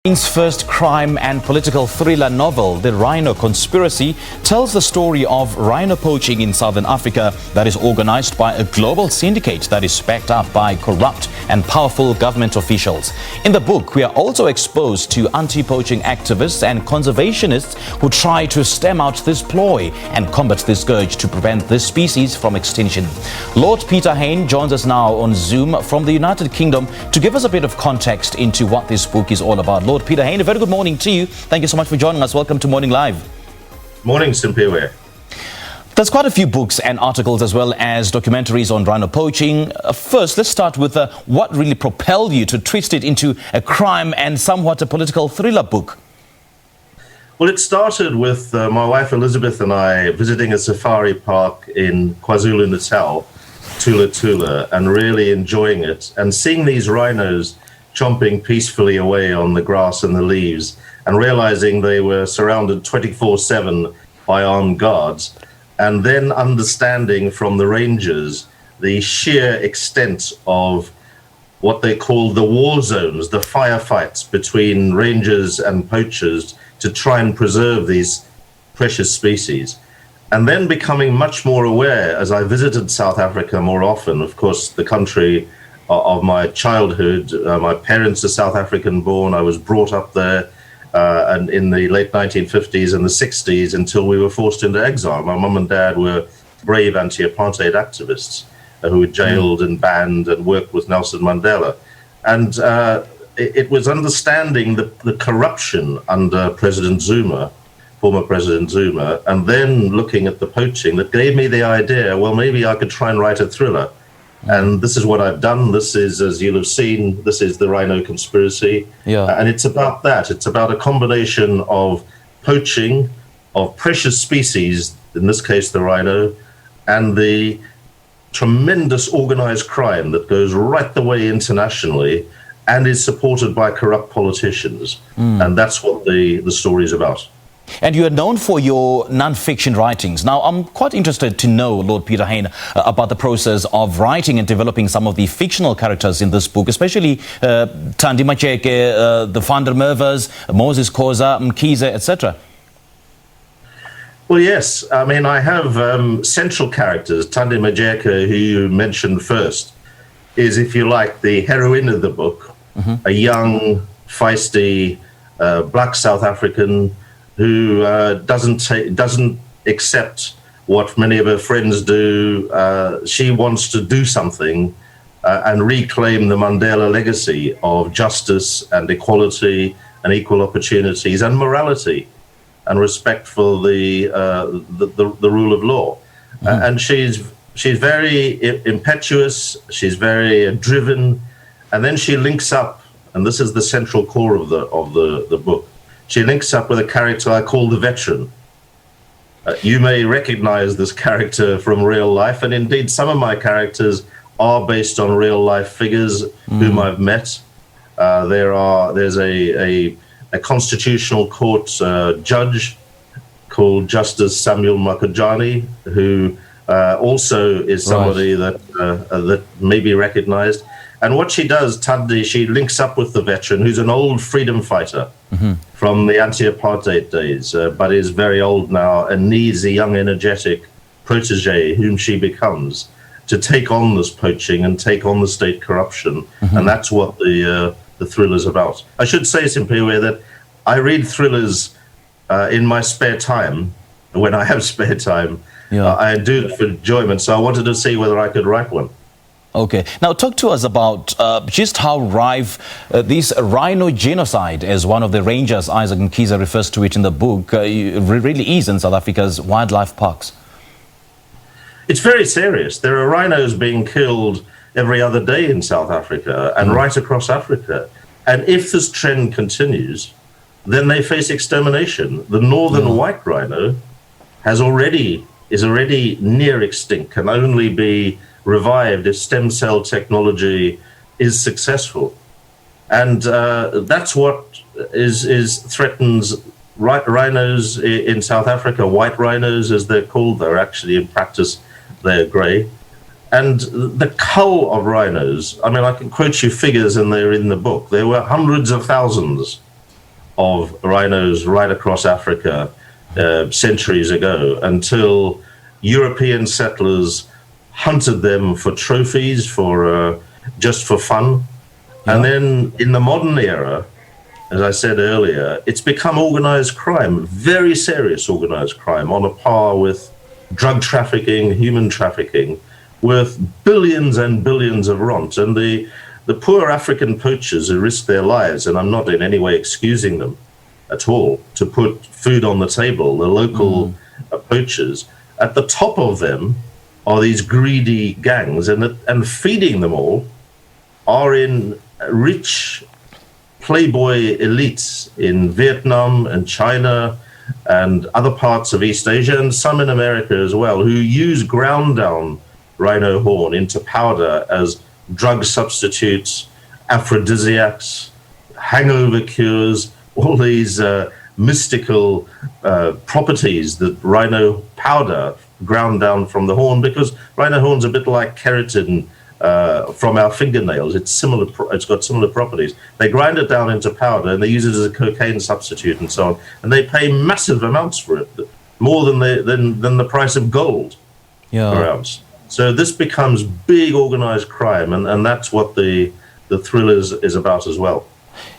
Hain's first crime and political thriller novel, The Rhino Conspiracy, tells the story of rhino poaching in southern Africa that is organized by a global syndicate that is backed up by corrupt and powerful government officials. In the book, we are also exposed to anti-poaching activists and conservationists who try to stem out this ploy and combat this scourge to prevent this species from extinction. Lord Peter Hain joins us now on Zoom from the United Kingdom to give us a bit of context into what this book is all about. Lord Peter Hain, a very good morning to you. Thank you so much for joining us. Welcome to Morning Live. Morning, Simpiwe. There's quite a few books and articles as well as documentaries on rhino poaching. First, let's start with what really propelled you to twist it into a crime and somewhat a political thriller book. Well, it started with my wife Elizabeth and I visiting a safari park in KwaZulu-Natal, Tula Tula, and really enjoying it and seeing these rhinos chomping peacefully away on the grass and the leaves and realizing they were surrounded 24/7 by armed guards, and then understanding from the rangers the sheer extent of what they call the war zones, the firefights between rangers and poachers to try and preserve these precious species. And then becoming much more aware as I visited South Africa more often, of course, the country of my childhood. My parents are South African born. I was brought up there and in the late 1950s and the 60s until we were forced into exile. My mum and dad were brave anti-apartheid activists who were jailed and banned and worked with Nelson Mandela. And it was understanding the corruption under President Zuma, former President Zuma, and then looking at the poaching that gave me the idea, well, maybe I could try and write a thriller. And this is what I've done. This is, as you'll have seen, this is The Rhino Conspiracy. And it's about that. It's about a combination of poaching, of precious species, in this case the rhino, and the tremendous organized crime that goes right the way internationally and is supported by corrupt politicians. And that's what the story is about. And you are known for your non-fiction writings. Now, I'm quite interested to know, Lord Peter Hain, about the process of writing and developing some of the fictional characters in this book, especially Thandi Macheke, the Van der Merwes, Moses Khoza, Mkhize, etc. Well, yes. I mean, I have central characters. Thandi Macheke, who you mentioned first, is, if you like, the heroine of the book, a young, feisty, black South African who doesn't accept what many of her friends do. She wants to do something and reclaim the Mandela legacy of justice and equality and equal opportunities and morality and respect for the rule of law. And she's very impetuous. She's very driven, and then she links up, and this is the central core of the book. She links up with a character I call the veteran. You may recognize this character from real life, and indeed some of my characters are based on real life figures whom I've met. There's a constitutional court judge called Justice Samuel Makajani, who also is somebody that may be recognized. And what she does, Thandi, she links up with the veteran, who's an old freedom fighter from the anti-apartheid days, but is very old now and needs a young, energetic protege whom she becomes to take on this poaching and take on the state corruption. And that's what the thriller's about. I should say, Simpiwe, that I read thrillers in my spare time, when I have spare time. I do it for enjoyment, so I wanted to see whether I could write one. Okay. Now, talk to us about just how rife this rhino genocide, as one of the rangers, Isaac Mkhize, refers to it in the book, really is in South Africa's wildlife parks. It's very serious. There are rhinos being killed every other day in South Africa and right across Africa. And if this trend continues, then they face extermination. The northern white rhino is already near extinct, can only be revived if stem cell technology is successful. And that's what threatens rhinos in South Africa. White rhinos, as they're called, they're actually in practice, they're grey. And the cull of rhinos, I mean, I can quote you figures and they're in the book. There were hundreds of thousands of rhinos right across Africa centuries ago, until European settlers hunted them for trophies, for just for fun. And then in the modern era, as I said earlier, it's become organized crime, very serious organized crime, on a par with drug trafficking, human trafficking, worth billions and billions of rands. And the poor African poachers who risk their lives, and I'm not in any way excusing them at all, to put food on the table, the local poachers, at the top of them are these greedy gangs, and feeding them all are in rich playboy elites in Vietnam and China and other parts of East Asia, and some in America as well, who use ground down rhino horn into powder as drug substitutes, aphrodisiacs, hangover cures, all these mystical properties that rhino powder ground down from the horn, because rhino horn's a bit like keratin from our fingernails. It's similar. It's got similar properties. They grind it down into powder and they use it as a cocaine substitute and so on. And they pay massive amounts for it, more than the price of gold per ounce. So this becomes big organized crime, and that's what the thrill is about as well.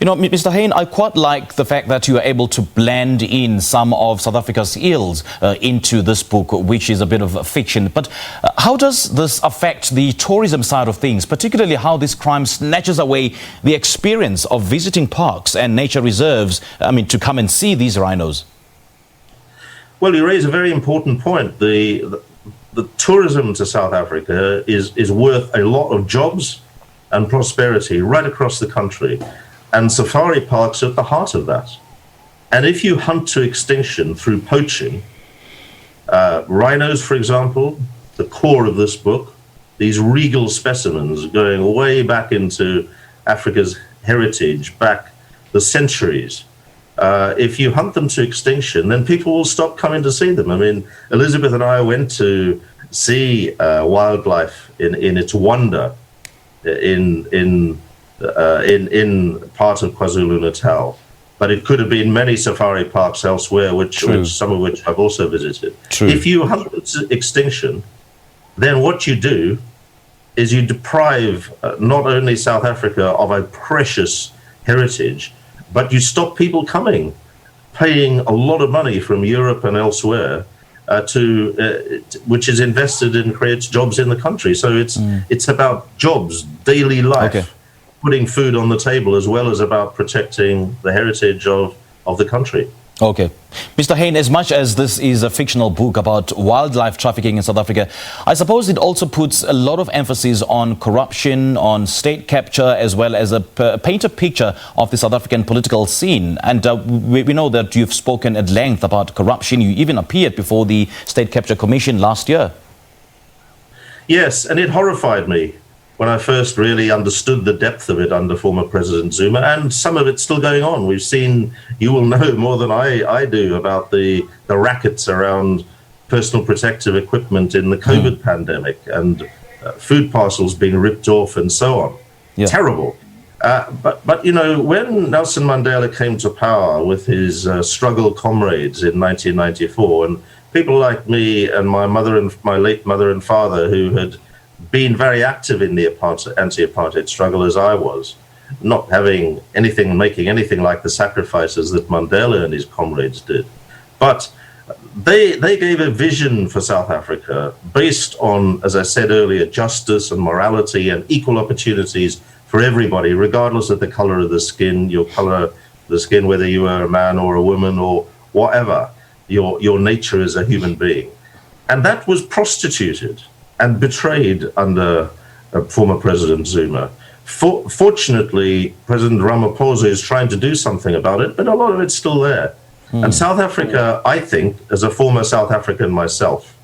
You know, Mr. Hain, I quite like the fact that you are able to blend in some of South Africa's ills into this book, which is a bit of fiction. But how does this affect the tourism side of things, particularly how this crime snatches away the experience of visiting parks and nature reserves, to come and see these rhinos? Well, you raise a very important point. The tourism to South Africa is worth a lot of jobs and prosperity right across the country. And safari parks are at the heart of that. And if you hunt to extinction through poaching, rhinos, for example, the core of this book, these regal specimens going way back into Africa's heritage, back the centuries. If you hunt them to extinction, then people will stop coming to see them. I mean, Elizabeth and I went to see wildlife in its wonder in part of KwaZulu-Natal, but it could have been many safari parks elsewhere, some of which I've also visited. True. If you hunt to extinction, then what you do is you deprive not only South Africa of a precious heritage, but you stop people coming, paying a lot of money from Europe and elsewhere which is invested and creates jobs in the country. So it's about jobs, daily life, putting food on the table, as well as about protecting the heritage of the country. Okay. Mr. Hain, as much as this is a fictional book about wildlife trafficking in South Africa, I suppose it also puts a lot of emphasis on corruption, on state capture, as well as paint a picture of the South African political scene. And we know that you've spoken at length about corruption. You even appeared before the State Capture Commission last year. Yes, and it horrified me when I first really understood the depth of it under former President Zuma, and some of it's still going on. We've seen, you will know more than I do, about the rackets around personal protective equipment in the COVID pandemic, and food parcels being ripped off and so on. Yeah. Terrible. But you know, when Nelson Mandela came to power with his struggle comrades in 1994, and people like me and my late mother and father, who had been very active in the anti-apartheid struggle as I was, not having anything, making anything like the sacrifices that Mandela and his comrades did. But they gave a vision for South Africa based on, as I said earlier, justice and morality and equal opportunities for everybody, regardless of the color of the skin, your color of the skin, whether you are a man or a woman or whatever, your nature as a human being. And that was prostituted and betrayed under former President Zuma. Fortunately, President Ramaphosa is trying to do something about it, but a lot of it's still there. And South Africa, I think, as a former South African myself,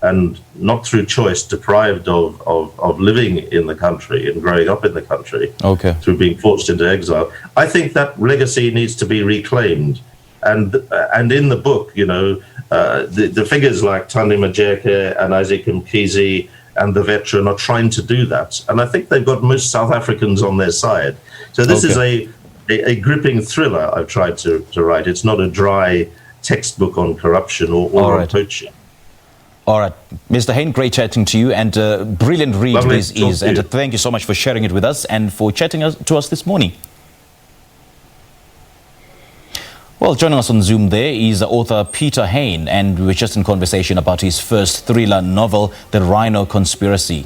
and not through choice, deprived of living in the country and growing up in the country, through being forced into exile, I think that legacy needs to be reclaimed. And in the book, you know, the figures like Thandi Majeke and Isaac Mkhize and the veteran are trying to do that. And I think they've got most South Africans on their side. So this is a gripping thriller I've tried to write. It's not a dry textbook on corruption or on poaching. All right. Mr. Hain, great chatting to you, and brilliant read this is. And thank you so much for sharing it with us and for chatting to us this morning. Well, joining us on Zoom there is author Peter Hain, and we're just in conversation about his first thriller novel, The Rhino Conspiracy.